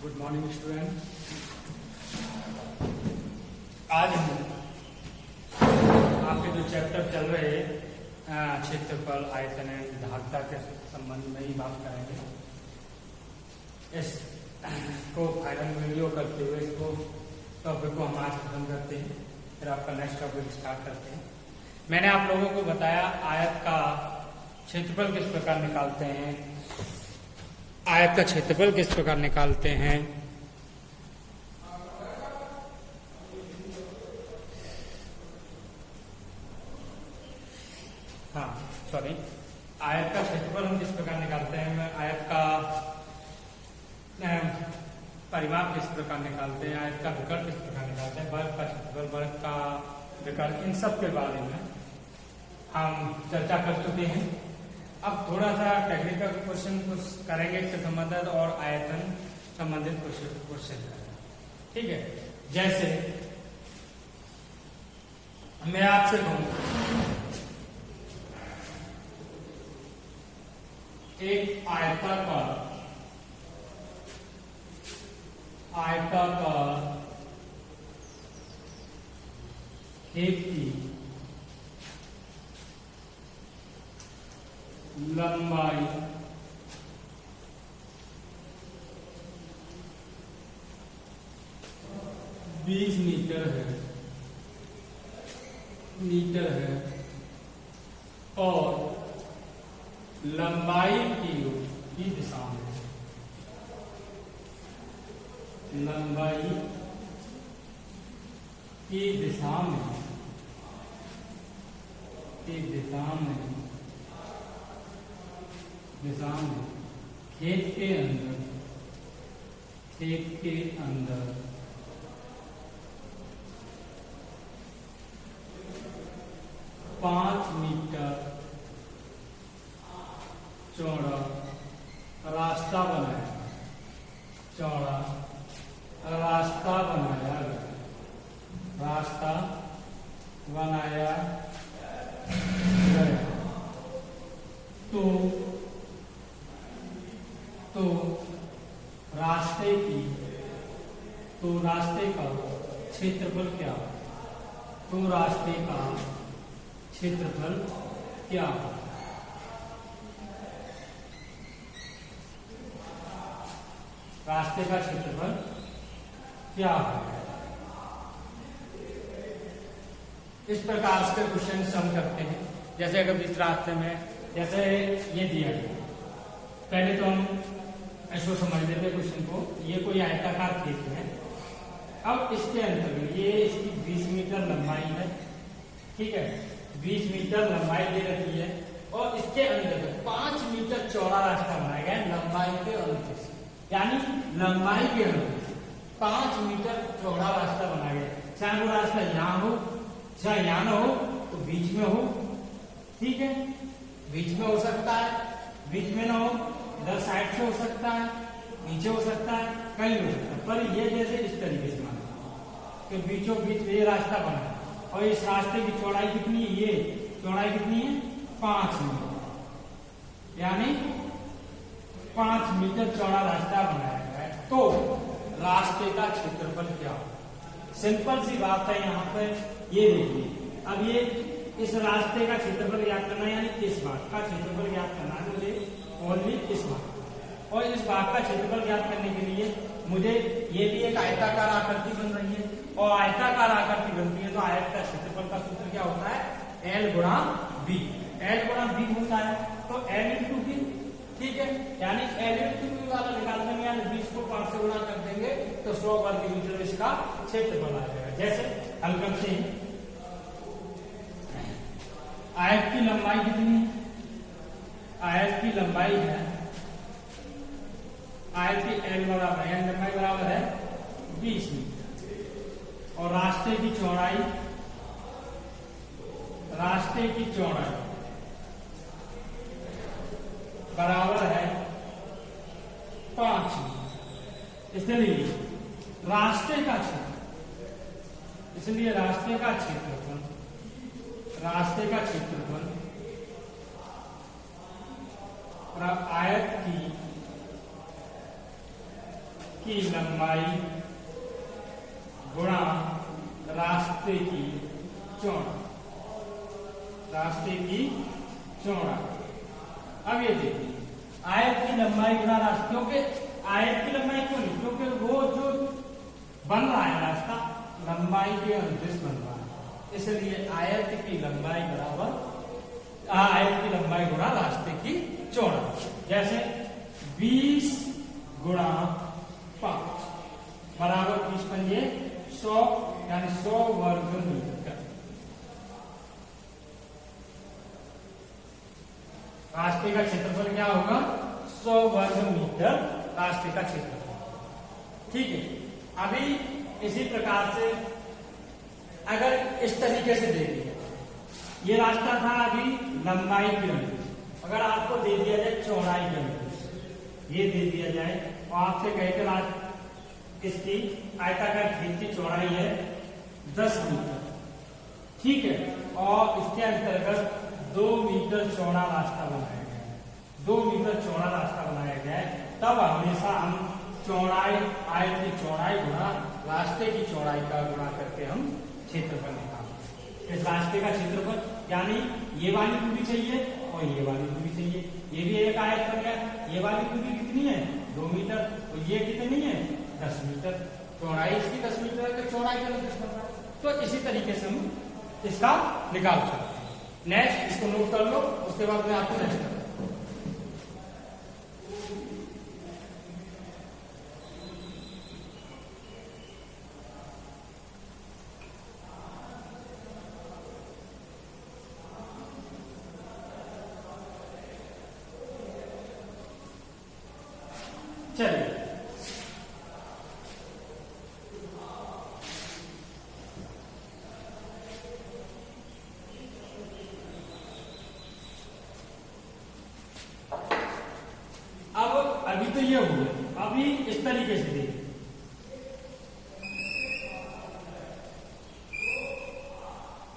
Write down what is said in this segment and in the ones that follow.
Good morning student. आज हम आपके जो चैप्टर चल रहे क्षेत्रफल, आयतन एवं धारिता के संबंध में ही बात करेंगे। इसको फाइनल वीडियो करते हुए इसको टॉपिक को हम आज खत्म करते हैं, फिर आपका नेक्स्ट टॉपिक स्टार्ट करते हैं। मैंने आप लोगों को बताया आयत का क्षेत्रफल किस प्रकार निकालते हैं, आयत का क्षेत्रफल किस प्रकार निकालते हैं। हाँ सॉरी, आयत का क्षेत्रफल हम किस प्रकार निकालते हैं, आयत का परिमाप किस प्रकार निकालते हैं, आयत का विकर्ण किस प्रकार निकालते हैं, वर्ग का क्षेत्रफल, वर्ग का विकर्ण, इन सब के बारे में हम चर्चा कर चुके हैं। अब थोड़ा सा टेक्निकल क्वेश्चन कुछ करेंगे इससे संबंधित और आयतन संबंधित क्वेश्चन करेंगे, ठीक है। जैसे मैं आपसे कहूं एक आयताकार खेत की लंबाई 20 मीटर है और लंबाई की दिशा में खेत के अंदर 5 मीटर चौड़ा रास्ता बनाया गया। तो रास्ते का क्षेत्रफल क्या है? रास्ते का क्षेत्रफल क्या है? इस प्रकार से क्वेश्चन हम करते हैं। जैसे अगर इस रास्ते में जैसे ये दिया गया, पहले तो हम इसको समझ लेते क्वेश्चन को। ये कोई आयताकार खेत है। अब इसके अंतर्गत ये इसकी 20 मीटर लंबाई है, ठीक है, 20 मीटर लंबाई दे रखी है और इसके अंतर्गत 5 मीटर चौड़ा रास्ता बनाया गया है लंबाई के अनुसार से, यानी लंबाई के अनुसार 5 मीटर चौड़ा रास्ता बनाया गया। चाहे वो रास्ता यहाँ हो चाहे यहाँ न हो तो बीच में हो, ठीक है, बीच में हो सकता है, बीच में ना हो इधर साइड से हो सकता है, नीचे हो सकता है, कहीं हो सकता है। पर ये जैसे इस तरीके से माना कि बीचों बीच ये रास्ता बना और इस रास्ते की चौड़ाई कितनी है, ये चौड़ाई कितनी है 5 मीटर, यानी 5 मीटर चौड़ा रास्ता बनाया गया है। तो रास्ते का क्षेत्रफल क्या हो? सिंपल सी बात है। यहाँ पे ये देखिए, अब ये इस रास्ते का क्षेत्रफल ज्ञात करना है, यानी इस भाग का क्षेत्रफल ज्ञात करना है मुझे, ओनली इस भाग। और इस भाग का क्षेत्रफल ज्ञात करने के लिए मुझे ये भी एक आयताकार आकृति बन रही है और आयताकार आकृति बनती है तो आयत का क्षेत्रफल का सूत्र क्या होता है? L गुणा B। L गुणा B होता है तो L इंटू B, ठीक है, यानी L इंटू B वाला निकालने में यानी 20 को 5 से गुणा कर देंगे तो 100 वर्ग मीटर इसका क्षेत्रफल आ जाएगा। जैसे हल करते हैं, आयत की लंबाई कितनी है? आयत की लंबाई है, आयत की L बराबर है, लंबाई बराबर है 20 मीटर और रास्ते की चौड़ाई बराबर है 5 मीटर। इसलिए रास्ते का क्षेत्रफल और आयत की की लंबाई गुणा रास्ते की चौड़ाई, रास्ते की चौड़ाई। अब ये देखिए आयत की लंबाई गुणा रास्ते, क्योंकि आयत की लंबाई क्यों नहीं, क्योंकि वो जो बन रहा है रास्ता लंबाई के अनुदिश बन रहा है, इसलिए आयत की लंबाई बराबर आयत की लंबाई गुणा रास्ते की चौड़ाई। जैसे 20 गुणा 5 बराबर 20 पंजे 100, यानी 100 वर्ग मीटर। रास्ते का क्षेत्रफल क्या होगा? 100 वर्ग मीटर रास्ते का क्षेत्रफल। ठीक है, अभी इसी प्रकार से अगर इस तरीके से दे दिया, ये रास्ता था अभी लंबाई की अनुदिश, अगर आपको दे दिया जाए चौड़ाई की अनुदिश, ये दे दिया जाए और आपसे कहे कि इसकी आयताकार खेत की चौड़ाई है 10 मीटर, ठीक है, और इसके अंतर्गत 2 मीटर चौड़ा रास्ता बनाया गया है, 2 मीटर चौड़ा रास्ता बनाया गया है, तब हमेशा हम चौड़ाई आयत की चौड़ाई गुणा रास्ते की चौड़ाई का गुणा करके हम क्षेत्रफल निकालते हैं। इस रास्ते का क्षेत्रफल यानी ये वाली दूरी चाहिए और ये वाली दूरी चाहिए, ये भी एक आयत बन गया, ये वाली दूरी कितनी है? 2 मीटर, और ये कितनी है? 10 मीटर। चौड़ाई इसकी 10 मीटर है, तो चौड़ाई का निर्देश बन रहा है। तो इसी तरीके से हम इसका निकाल सकते हैं। नेक्स्ट इसको नोट कर लो, उसके बाद मैं आपको नेक्स्ट करूँ। चलिए अब अभी तो ये हो गया, अभी इस तरीके से देखिए,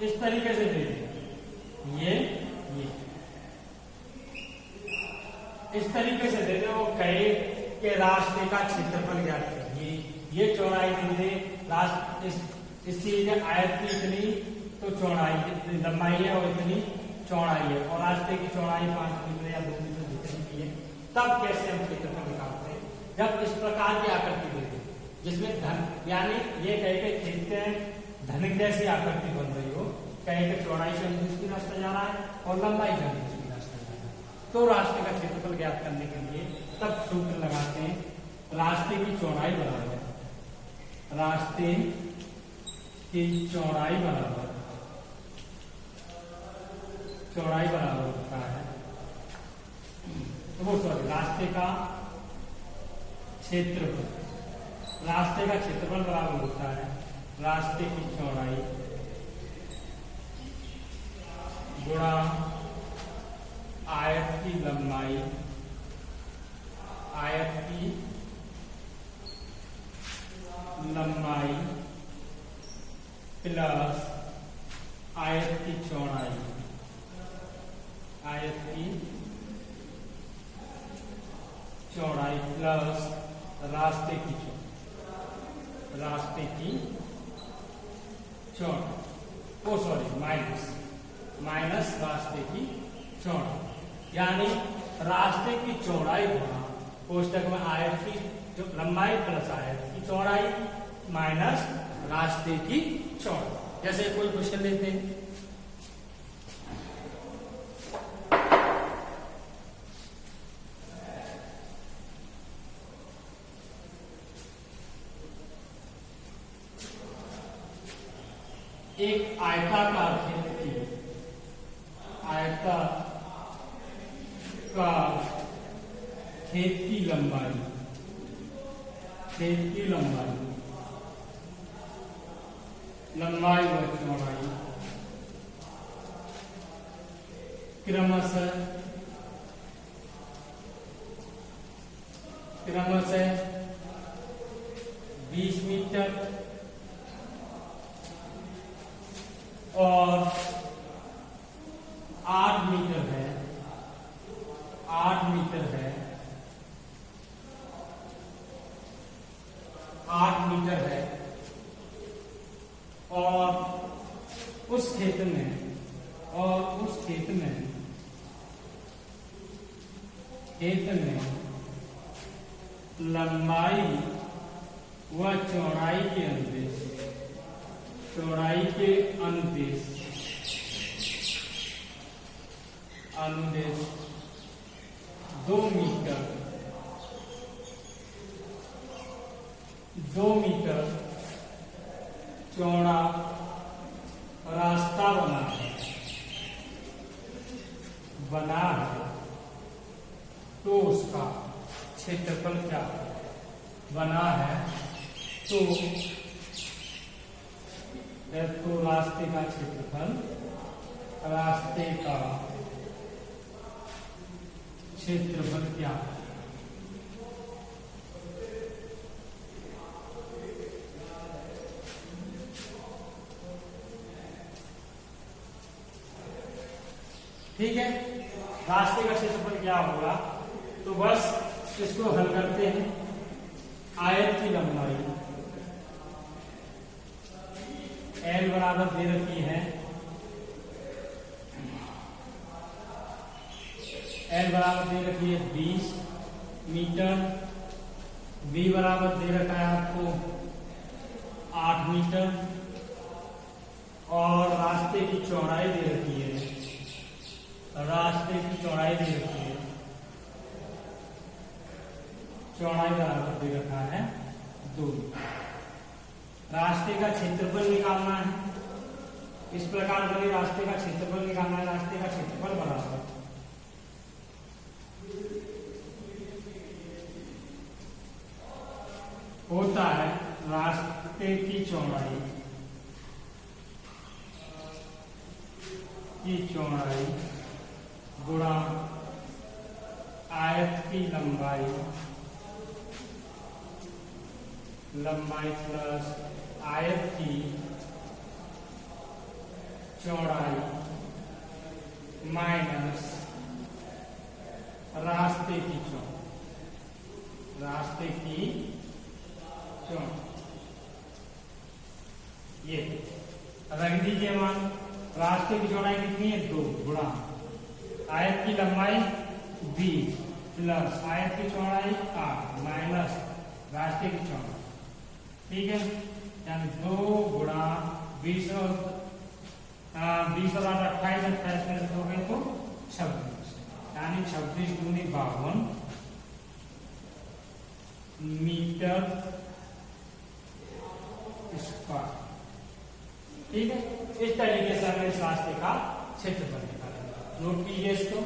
इस तरीके से देखिए, ये इस तरीके से दे दे, वो कहे कि रास्ते का क्षेत्रफल ज्ञात कीजिए, ये चौड़ाई दे दे, इसकी आयत की इतनी तो चौड़ाई लंबाई है और इतनी चौड़ाई है, और रास्ते की चौड़ाई 5 मीटर या 2 मीटर जितनी की है, तब कैसे हम क्षेत्रफल निकालते हैं? जब इस प्रकार की आकृति दे दे, जिसमें धन यानी ये कहे के खेत धन जैसी आकृति बन रही हो, कहे के चौड़ाई से अनुदिश भी रास्ता जा रहा है और लंबाई से अनुदिश भी रास्ता जा रहा है, तो रास्ते का क्षेत्रफल ज्ञात करने के लिए तब सूत्र लगाते हैं, रास्ते की चौड़ाई बराबर रास्ते की चौड़ाई बराबर होता है, वो सॉरी रास्ते का क्षेत्रफल, रास्ते का क्षेत्रफल बराबर होता है रास्ते की चौड़ाई गुणा आयत की लंबाई, आयत की लंबाई प्लस आयत की चौड़ाई, आयत की चौड़ाई प्लस रास्ते की चौड़ाई, रास्ते की चौड़ाई, ओ सॉरी माइनस रास्ते की चौड़ाई, यानी रास्ते की चौड़ाई गुणा कोष्टक में आयत की लंबाई प्लस आयत की चौड़ाई माइनस रास्ते की चौड़ाई। जैसे कोई क्वेश्चन लेते हैं, एक आयताकार खेत की खेत की लंबाई व चौड़ाई क्रमशः 20 मीटर और 8 मीटर है, 8 मीटर है, खेत में लंबाई व चौड़ाई के अनुदेश अनुदेश 2 मीटर चौड़ा रास्ता बना है तो उसका क्षेत्रफल क्या बना है? तो रास्ते का क्षेत्रफल क्या है? ठीक है, रास्ते का क्षेत्रफल क्या होगा? तो बस इसको हल करते हैं। आयत की लंबाई L बराबर दे रखी है, L बराबर दे रखी है 20 मीटर, B बराबर दे रखा है आपको 8 मीटर और रास्ते की चौड़ाई दे रखी है, चौड़ाई बराबर दे रखा है 2। रास्ते का क्षेत्रफल निकालना है, इस प्रकार बने रास्ते का क्षेत्रफल निकालना है। रास्ते का क्षेत्रफल बराबर होता है रास्ते की चौड़ाई गुणा आयत की लंबाई प्लस आयत की चौड़ाई माइनस रास्ते की चौड़ाई। ये रख दीजिए मान। रास्ते की चौड़ाई कितनी है? 2 गुणा आयत की लंबाई 20 प्लस आयत की चौड़ाई 8 माइनस रास्ते की चौड़ाई। ठीक है, यानी 2 गुणा 20 और 28 में से 2 गए तो 26, यानी 26 दूनी 52 मीटर स्क्वायर। ठीक है, इस तरीके से हमें इस रास्ते का क्षेत्रफल निकालेंगे। नोट कीजिए इसको।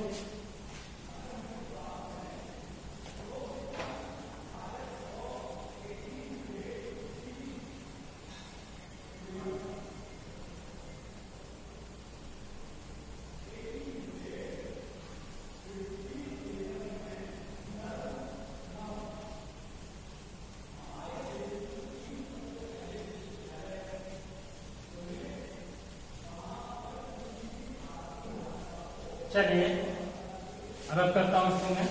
चलिए अब करता हूं इसको मैं।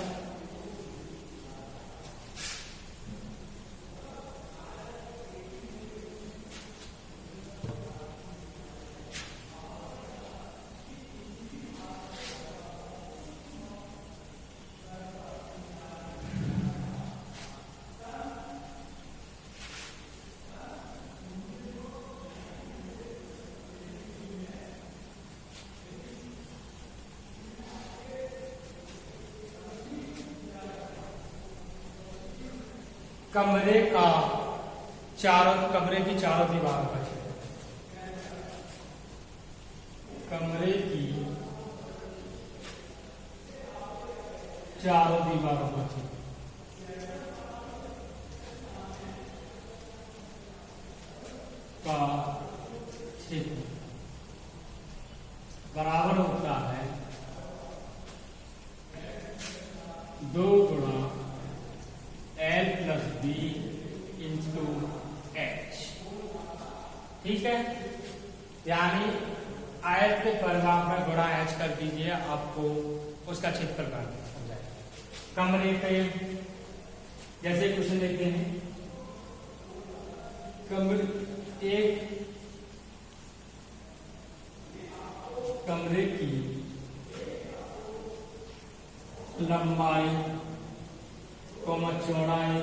कमरे की चारों दीवारों का क्षेत्र, कमरे की चारों दीवारों का क्षेत्र बराबर होता है 2 गुणा L plus B into H। ठीक है, यानी आयत के परिमाप में गुणा H कर दीजिए, आपको उसका क्षेत्रफल हो जाएगा। कमरे पे जैसे क्वेश्चन देखते हैं, कमरे की लंबाई कोमा चौड़ाई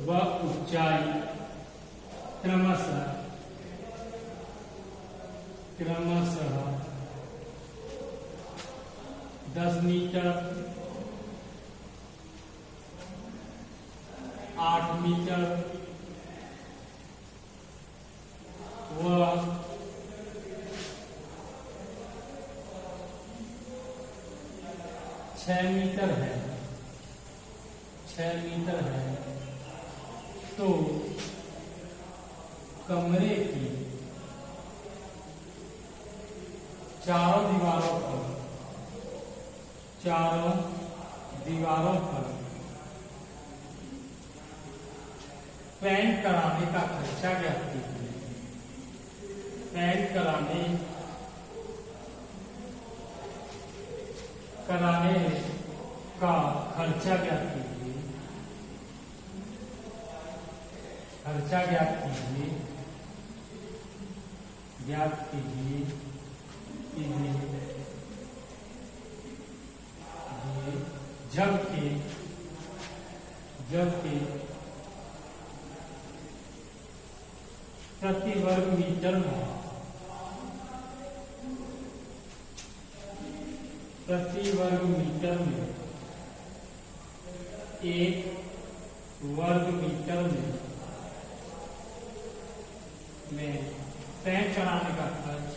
व ऊंचाई क्रमशः 10 मीटर, 8 मीटर व 6 मीटर है, 6 मीटर है, तो कमरे की चारों दीवारों पर पेंट कराने का खर्चा ज्ञात कीजिए। पेंट कराने का खर्चा ज्ञात कीजिए। खर्चा ज्ञात कीजिए जबकि प्रति वर्ग मीटर में एक वर्ग मीटर में पेंट कराने का खर्च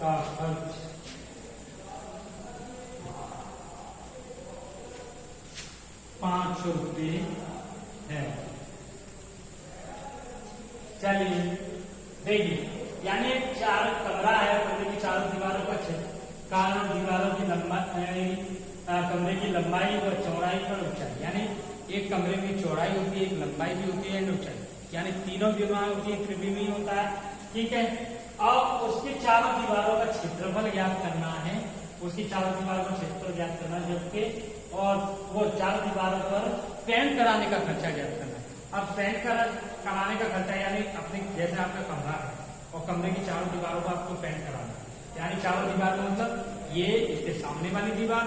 का खर्च 500 रुपये है। चलिए देखिए, यानी 4 कमरा है, कमरे की चारों दीवारों का दीवारों की लंबाई, कमरे की लंबाई और चौड़ाई पर ऊंचाई, यानी एक कमरे में चौड़ाई होती है, एक लंबाई भी होती है, ऊंचाई, यानी तीनों दीवारें होती है, त्रिभुज भी होता है। ठीक है, अब उसकी चारों दीवारों का क्षेत्रफल ज्ञात करना है, उसकी चारों दीवारों का क्षेत्रफल ज्ञात करना है, जबकि और वो चारों दीवारों पर पेंट कराने का खर्चा ज्ञात करना है। अब पेंट कराने का खर्चा यानी अपने जैसे आपका कमरा है और कमरे की चारों दीवारों को आपको पेंट कराना है, यानी चारों दीवार मतलब ये इसके सामने वाली दीवार,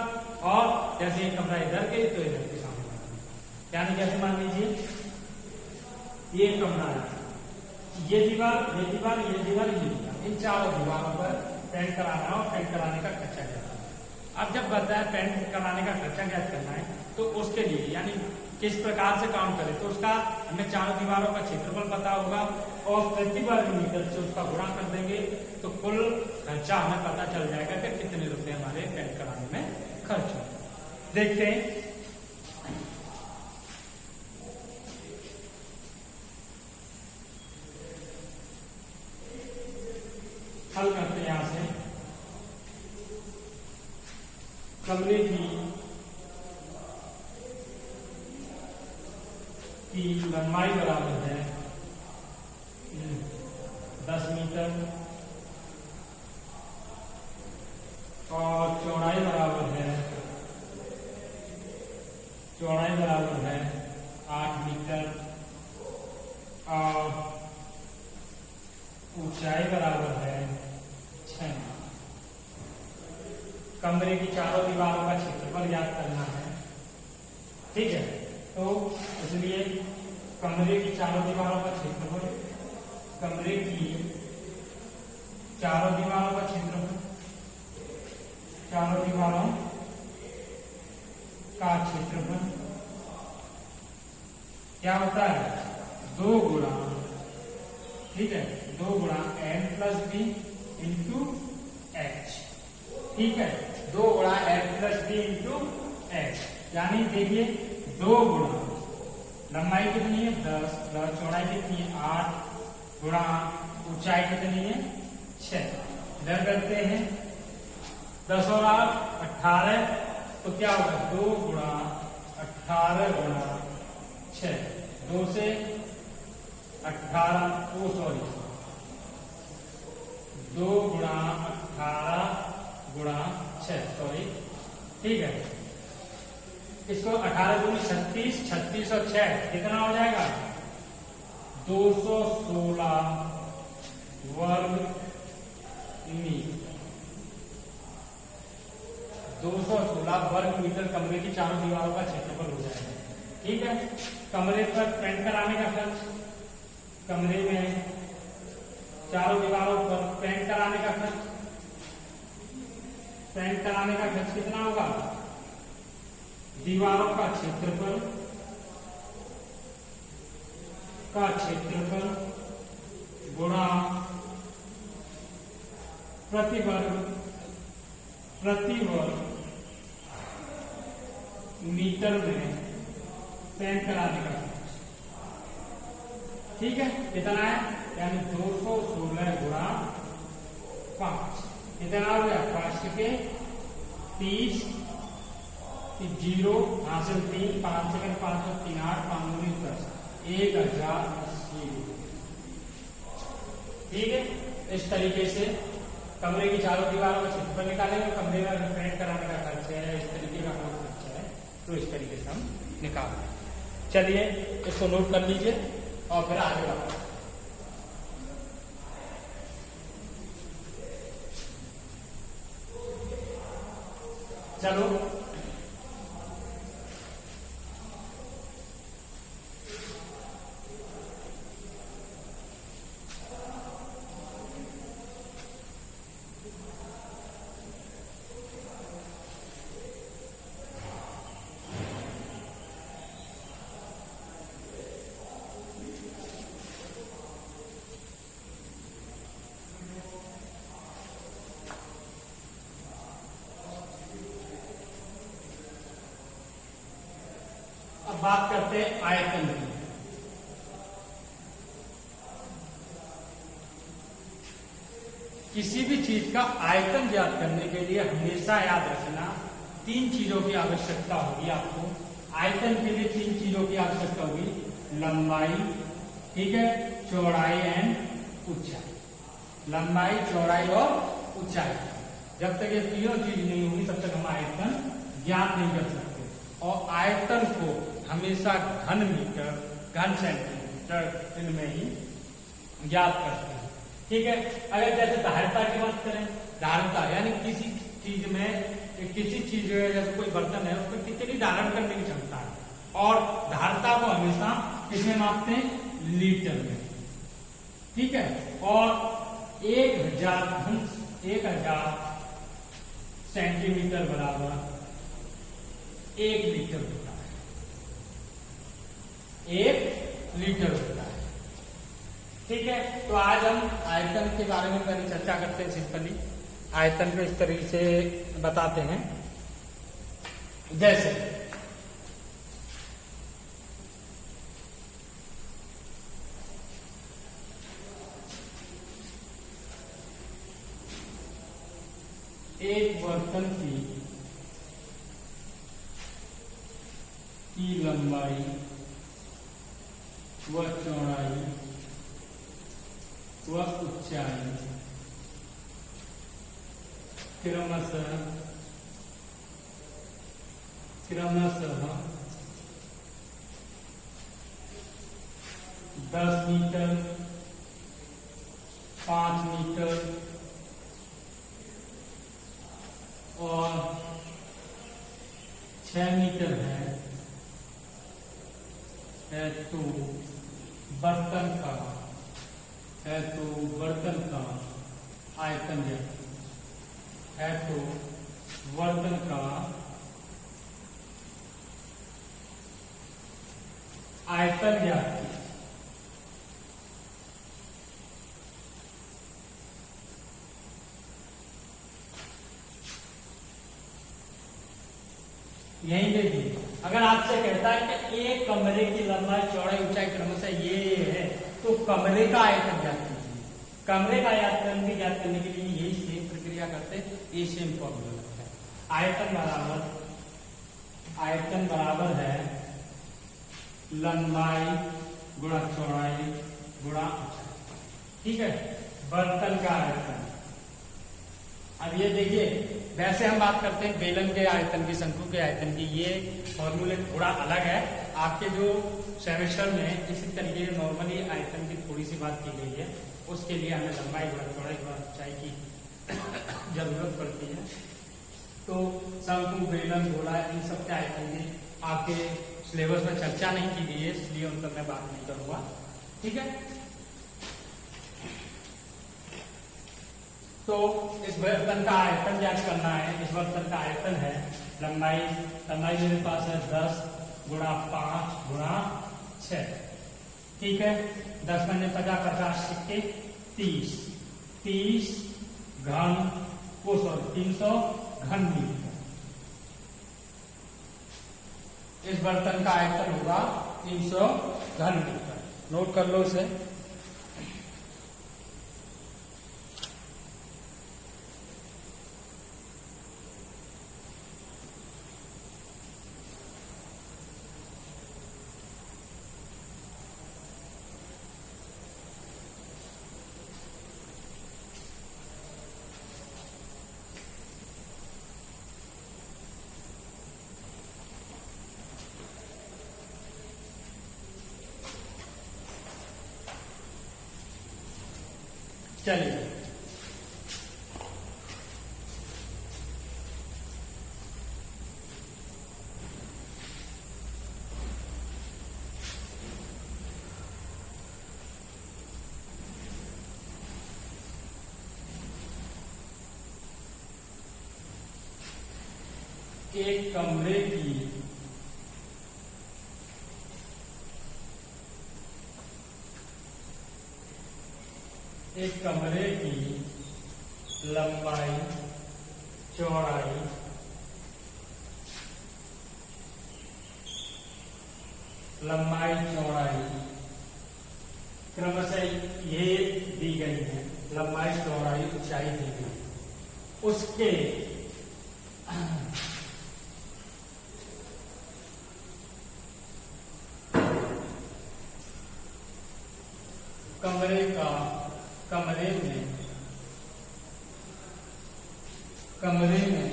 और जैसे एक कमरा इधर के तो इधर के सामने वाली, यानी जैसे मान लीजिए ये कमरा है, ये दीवार, इन चारों दीवारों पर पेंट कराना और पेंट कराने का खर्चा ज्ञात करना है। अब जब बताया पेंट कराने का खर्चा ज्ञात करना है, तो उसके लिए यानी किस प्रकार से काम करें, तो उसका हमें चारों दीवारों का क्षेत्रफल पता होगा और प्रति वर्ग मीटर से उसका गुणा कर देंगे, तो कुल खर्चा हमें पता चल जाएगा कि कितने रुपए हमारे पेंट कराने में खर्च हो। देखते हैं, हल करते हैं। यहां से कमरे की लंबाई बराबर है 10 मीटर और चौड़ाई बराबर है 8 मीटर और ऊंचाई बराबर है 6 मीटर। कमरे की चारों दीवारों का क्षेत्रफल ज्ञात करना है। ठीक है, तो इसलिए कमरे की चारों दीवारों का क्षेत्रफल, कमरे की चारों दीवारों का क्षेत्रफल, चारों दीवारों का क्षेत्रफल क्या होता है 2 गुणा, ठीक है, 2 गुणा n+b इंटू h। ठीक है, 2 गुणा n+b इंटू h, यानी देखिए 2 गुणा लंबाई कितनी है 10 प्लस चौड़ाई कितनी है 8 गुणा ऊंचाई कितनी है 6, इधर करते हैं 10 और 8 18, तो क्या होगा 2 गुणा 18 गुणा 6, 2 से 18, 2 गुणा 18 गुणा 6, ठीक है। इसको 18 गुणी 36, 36 और 6 कितना हो जाएगा 216 16 वर्ग मीटर कमरे की चारों दीवारों का क्षेत्रफल हो जाएगा। ठीक है, कमरे पर पेंट कराने का खर्च, कमरे में चारों दीवारों पर पेंट कराने का खर्च, पेंट कराने का खर्च कितना होगा? दीवारों का क्षेत्रफल गुणा प्रति वर्ग मीटर में पेंट कराने का खर्च। ठीक है, कितना है? यानी 216 गुणा 5, कितना हो गया? 5 के 30, 0 हासिल 3, 5 सेकंड 5 और 3 8 5 19 10, 1080। ठीक है, इस तरीके से कमरे की चारों दीवारों का क्षेत्रफल निकालेंगे। कमरे में पेंट कराने का खर्च है, इस तरीके का खर्च है, तो इस तरीके से हम निकाल लें। चलिए इसको नोट कर लीजिए और फिर आगे बढ़ते हैं। चलो बात करते हैं आयतन की। किसी भी चीज का आयतन ज्ञात करने के लिए हमेशा याद रखना 3 चीजों की आवश्यकता होगी आपको। आयतन के लिए 3 चीजों की आवश्यकता होगी, लंबाई, ठीक है, चौड़ाई एंड ऊंचाई। लंबाई, चौड़ाई और ऊंचाई, जब तक ये तीनों चीज नहीं होगी तब तक हम आयतन ज्ञात नहीं कर सकते। और आयतन को हमेशा घन मीटर, घन सेंटीमीटर इनमें ही ज्ञात करते हैं। ठीक है, अगर जैसे धारिता की बात करें, धारिता यानी किसी चीज में, किसी चीज जैसे कोई बर्तन है उसको कितनी धारण करने की क्षमता है, और धारिता को हमेशा किसमें मापते हैं? लीटर में। ठीक है, और 1000 सेंटीमीटर बराबर 1 लीटर होता है। 1 लीटर होता है। ठीक है, तो आज हम आयतन के बारे में पहले चर्चा करते हैं। सिंपली आयतन को इस तरीके से बताते हैं, जैसे एक बर्तन की लंबाई व चौड़ाई व ऊंचाई क्रमशः 10 मीटर, 5 मीटर और 6 मीटर है, तो बर्तन का आयतन है, तो बर्तन का आयतन ज्ञात कीजिए। यही देखिए, अगर आपसे कहता है कि एक कमरे की लंबाई, चौड़ाई, ऊंचाई क्रमशः ये है, तो कमरे का आयतन ज्ञात कीजिए। कमरे का आयतन भी ज्ञात करने के लिए यही सेम प्रक्रिया करते हैं, ये सेम फॉर्मूला लगता है। आयतन बराबर है लंबाई गुणा चौड़ाई गुणा ऊंचाई। ठीक है, बर्तन का आयतन। अब ये देखिए, वैसे हम बात करते हैं बेलन के आयतन की, शंकु के आयतन की, ये फॉर्मूले थोड़ा अलग है। आपके जो सेमेस्टर में इसी तरीके से नॉर्मली आयतन की थोड़ी सी बात की गई है, उसके लिए हमें लंबाई गुणा चौड़ाई गुणा ऊंचाई की जरूरत पड़ती है। तो शंकु, बेलन, गोला, इन सब के आयतन की आपके सिलेबस में चर्चा नहीं की गई है, इसलिए उन पर मैं बात नहीं करूंगा। ठीक है, तो इस बर्तन का आयतन ज्ञात करना है। इस बर्तन का आयतन है लंबाई मेरे पास है 10 गुणा 5 गुणा 6। ठीक है, 10 में 50 50 सिक्के 30 घन 300 घन मीटर। इस बर्तन का आयतन होगा 300 घन मीटर। नोट कर लो इसे। चलिए, एक कमरे की लंबाई चौड़ाई क्रमशः ये दी गई है, लंबाई चौड़ाई ऊंचाई दी गई, उसके कमरे में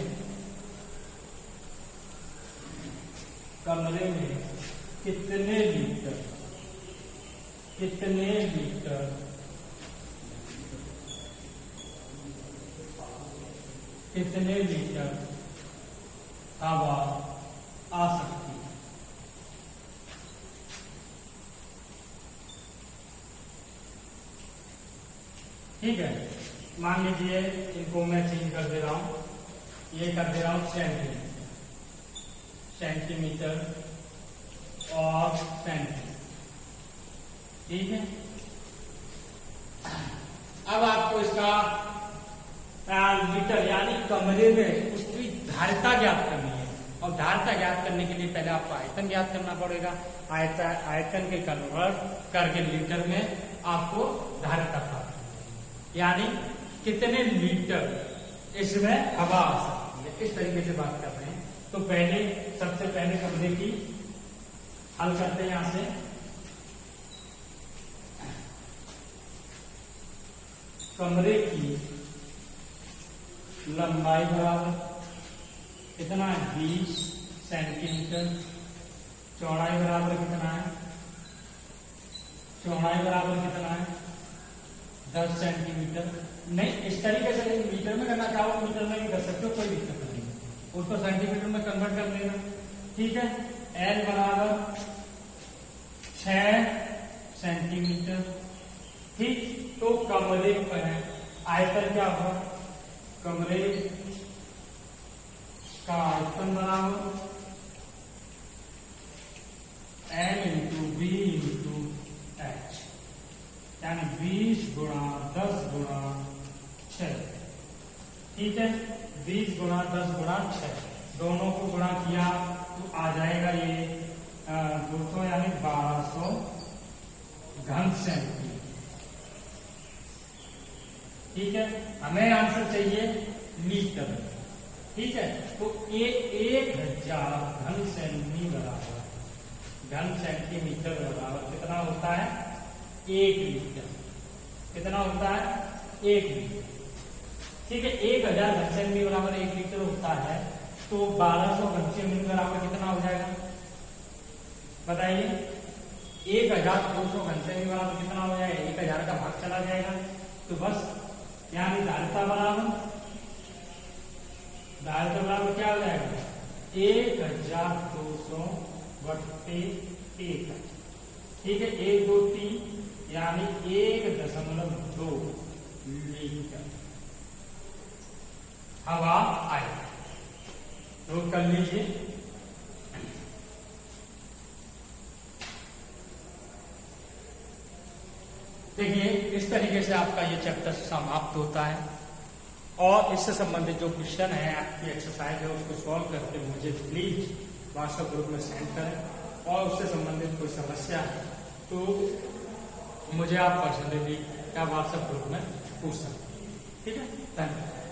कितने लीटर हवा आ सकती है। ठीक है, मान लीजिए इनको मैं चेंज कर दे रहा हूं, ये कर दे रहा हूं सेंटीमीटर और सेंटीमीटर। ठीक है, अब आपको इसका मीटर यानी कमरे में उसकी धारिता ज्ञात करनी है, और धारिता ज्ञात करने के लिए पहले आपको आयतन ज्ञात करना पड़ेगा। आयतन के कन्वर्ट करके लीटर में आपको धारिता प्राप्त, यानी कितने लीटर इसमें हवा आ सकती है। इस तरीके से बात कर रहे हैं। तो सबसे पहले कमरे की हल करते हैं। यहां से कमरे की लंबाई बराबर कितना है 20 सेंटीमीटर, चौड़ाई बराबर कितना है 10 सेंटीमीटर। नहीं, इस तरीके से मीटर में करना चाहो मीटर में भी कर सकते हो, कोई दिक्कत नहीं, उसको सेंटीमीटर में कन्वर्ट कर लेना। ठीक है, एल बराबर 6 सेंटीमीटर। ठीक, तो कमरे पर है आयतन क्या होगा, कमरे का आयतन बराबर L into B into H, यानी 20 गुणा 10 गुणा 6। ठीक है, 20 गुणा 10 गुणा 6, दोनों को गुणा किया तो आ जाएगा ये 200 यानी 1200 घन सेंटीमीटर। ठीक है, हमें आंसर चाहिए मीटर। ठीक है, तो ये 1000 घन सेंटीमीटर बराबर कितना होता है 1 लीटर। कितना होता है 1 लीटर। ठीक है, 1000 घन सेंटीमीटर बराबर 1 लीटर होता है, तो 1200 घन सेंटीमीटर बराबर कितना हो जाएगा बताइए। 1200 घन सेंटीमीटर बराबर कितना हो जाएगा, 1000 का भाग चला जाएगा, तो बस यानी धारिता दाल का बराबर क्या हो जाएगा 1200 बट्टे 1। ठीक है, 1 2 3 यानी 1.2 लीटर हवा आई। नोट कर लीजिए। देखिए इस तरीके से आपका ये चैप्टर समाप्त होता है और इससे संबंधित जो क्वेश्चन है आपकी एक्सरसाइज है उसको सॉल्व करके मुझे प्लीज व्हाट्सएप ग्रुप में सेंड करें और उससे संबंधित कोई समस्या है तो मुझे आप पर्सनली या व्हाट्सएप ग्रुप में पूछ सकते हैं। ठीक है, धन्यवाद।